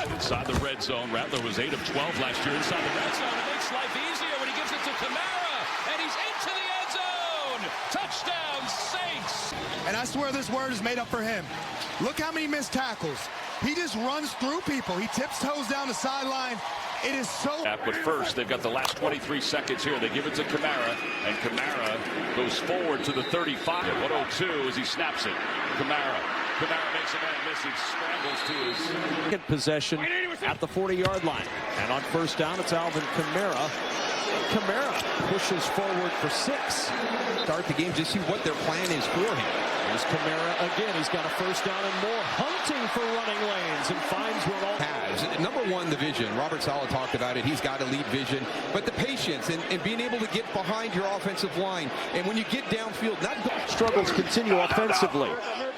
Inside the red zone, Rattler was 8 of 12 last year inside the red zone. It makes life easier when he gives it to Kamara, and he's into the end zone. Touchdown, Saints. And I swear this word is made up for him. Look how many missed tackles. He just runs through people. He tips toes down the sideline. It is so... But first, they've got the last 23 seconds here. They give it to Kamara, and Kamara goes forward to the 35. 102 as he snaps it. Kamara makes a man miss. He scrambles to his... possession at the 40-yard line. And on first down, it's Alvin Kamara. Kamara pushes forward for 6. Start the game to see what their plan is for him. There's Kamara again. He's got a first down and more, hunting for running lanes, and finds one all. Has. Number one, the vision. Robert Saleh talked about it. He's got elite vision. But the patience and being able to get behind your offensive line. And when you get downfield, not... Struggles continue offensively.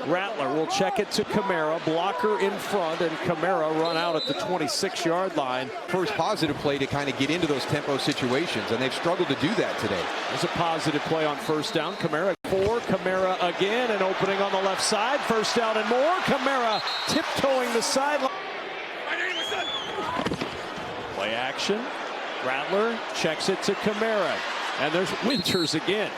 Rattler will check it to Kamara. Blocker in front, and Kamara run out at the 26-yard line. First positive play to kind of get into those tempo situations, and they've struggled to do that today. There's a positive play on first down. Kamara 4. Kamara again, and opening on the left side. First down and more. Kamara tiptoeing the sideline. Play action. Rattler checks it to Kamara. And there's Winters again.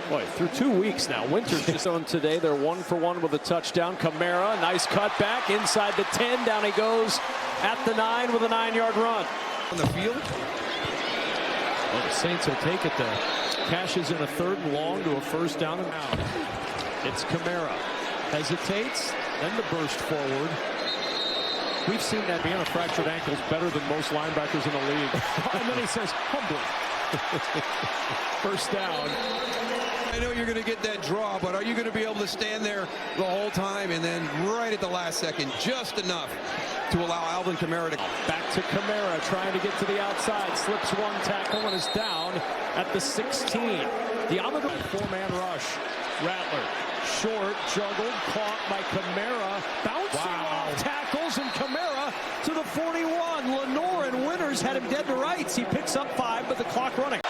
Boy, through 2 weeks now. Winters just on today. They're 1 for 1 with a touchdown. Kamara, nice cutback inside the 10. Down he goes at the 9 with a 9-yard run. On the field. Well, the Saints will take it there. Cashes in a 3rd and long to a first down and out. It's Kamara. Hesitates, then the burst forward. We've seen that being a fractured ankle is better than most linebackers in the league. And then he says, humbly. First down. I know you're going to get that draw, but are you going to be able to stand there the whole time and then right at the last second, just enough to allow Alvin Kamara to... Back to Kamara, trying to get to the outside. Slips one tackle and is down at the 16. The other 4-man rush. Rattler, short, juggled, caught by Kamara. Bouncing off tackles, and Kamara to the 41. Lenore and Winters had him dead to rights. He picks up 5, but the clock running.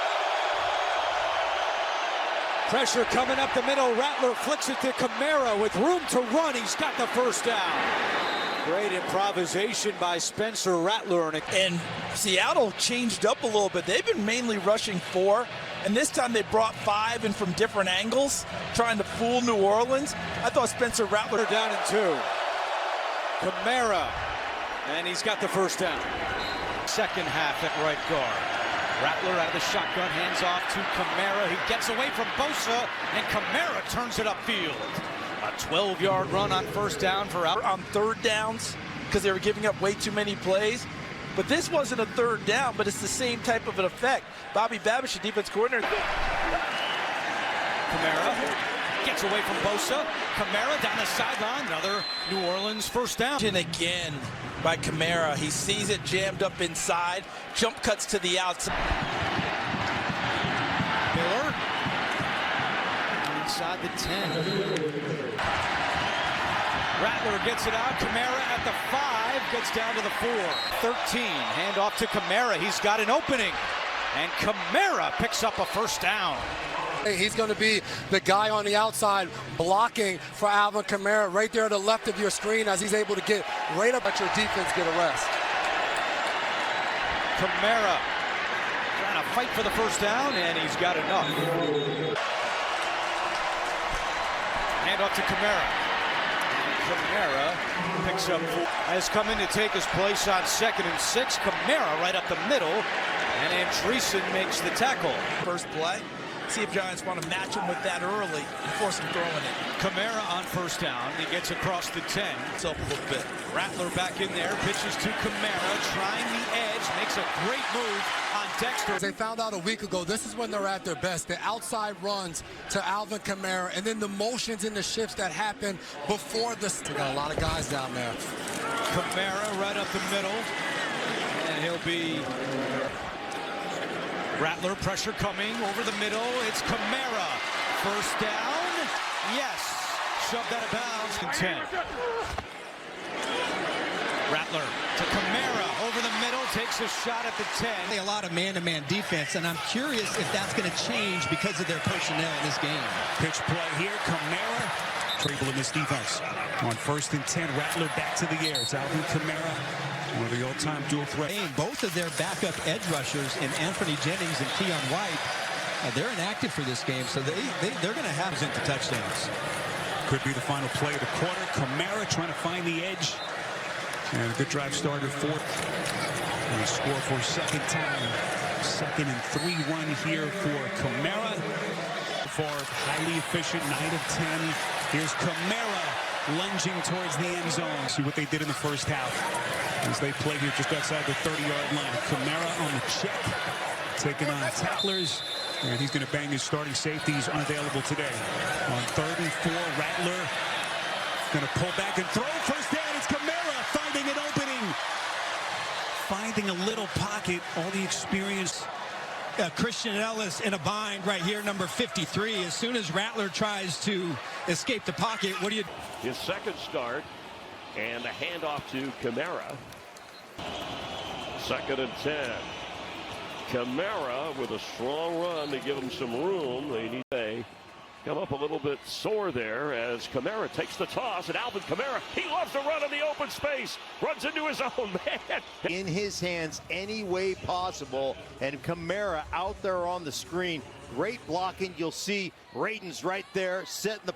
Pressure coming up the middle. Rattler flicks it to Kamara with room to run. He's got the first down. Great improvisation by Spencer Rattler. And Seattle changed up a little bit. They've been mainly rushing 4, and this time they brought 5 in from different angles, trying to fool New Orleans. I thought Spencer Rattler down in 2. Kamara, and he's got the first down. Second half at right guard. Rattler out of the shotgun, hands off to Kamara. He gets away from Bosa, and Kamara turns it upfield. A 12-yard run on first down for Alvin. on 3rd downs because they were giving up way too many plays. But this wasn't a 3rd down, but it's the same type of an effect. Bobby Babish, the defense coordinator. Kamara gets away from Bosa. Kamara down the sideline. Another New Orleans first down. And again by Kamara. He sees it jammed up inside. Jump cuts to the outside. Miller inside the 10. Rattler gets it out. Kamara at the 5, gets down to the 4. 13, hand off to Kamara. He's got an opening, and Kamara picks up a first down. He's going to be the guy on the outside blocking for Alvin Kamara right there to the left of your screen as he's able to get right up at your defense, get a rest. Kamara trying to fight for the first down, and he's got enough. Hand off to Kamara. Kamara picks up 4. Has come in to take his place on 2nd and 6. Kamara right up the middle, and Andreessen makes the tackle. First play. See if Giants want to match him with that early and force him throwing it. Kamara on first down. He gets across the 10. It's up a little bit. Rattler back in there. Pitches to Kamara. Trying the edge. Makes a great move on Dexter. They found out a week ago, this is when they're at their best. The outside runs to Alvin Kamara, and then the motions and the shifts that happen before this. They got a lot of guys down there. Kamara right up the middle. And he'll be... Rattler, pressure coming over the middle. It's Kamara. First down. Yes. Shoved out of bounds. 10. Rattler to Kamara over the middle. Takes a shot at the 10. A lot of man-to-man defense, and I'm curious if that's going to change because of their personnel in this game. Pitch play here. Kamara. Trable in this defense. On 1st and 10. Rattler back to the air. It's Alvin Kamara. One of the all-time dual threat. Both of their backup edge rushers in Anthony Jennings and Keon White, they're inactive for this game, so they're going to have into touchdowns. Could be the final play of the quarter. Kamara trying to find the edge. And a good drive started fourth. And a score for second time. 2nd and 3 run here for Kamara. For highly efficient, 9 of 10. Here's Kamara lunging towards the end zone. See what they did in the first half as they play here just outside the 30-yard line. Kamara on the check, taking on tacklers, and he's going to bang his starting safeties unavailable today. On 3rd and 4, Rattler going to pull back and throw. First down, it's Kamara finding an opening, finding a little pocket. All the experience. Christian Ellis in a bind right here, number 53. As soon as Rattler tries to escape the pocket, what do you... His second start, and a handoff to Kamara. 2nd and 10. Kamara with a strong run to give him some room. They need to come up a little bit sore there as Kamara takes the toss, and Alvin Kamara, he loves to run in the open space, runs into his own man. In his hands any way possible, and Kamara out there on the screen. Great blocking. You'll see Rayton's right there setting the...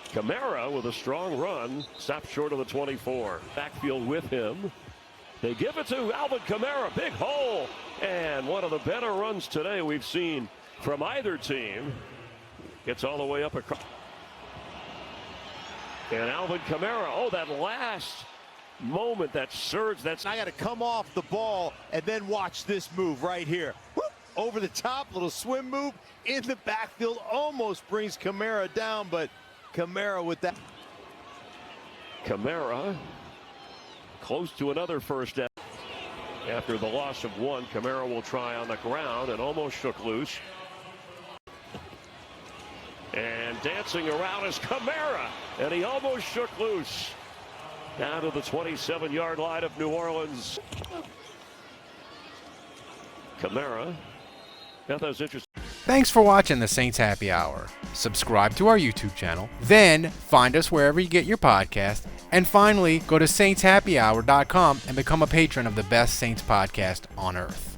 Kamara with a strong run, stopped short of the 24. Backfield with him. They give it to Alvin Kamara, big hole, and one of the better runs today we've seen from either team. Gets all the way up across. And Alvin Kamara, oh, that last moment, that surge, that's... I got to come off the ball and then watch this move right here. Whoop, over the top, little swim move in the backfield, almost brings Kamara down, but Kamara with that. Kamara close to another first down. After the loss of one, Kamara will try on the ground and almost shook loose. And dancing around is Kamara, and he almost shook loose. Down to the 27-yard line of New Orleans. Kamara. Now that was interesting. Thanks for watching the Saints Happy Hour. Subscribe to our YouTube channel, then find us wherever you get your podcast, and finally go to saintshappyhour.com and become a patron of the best Saints podcast on earth.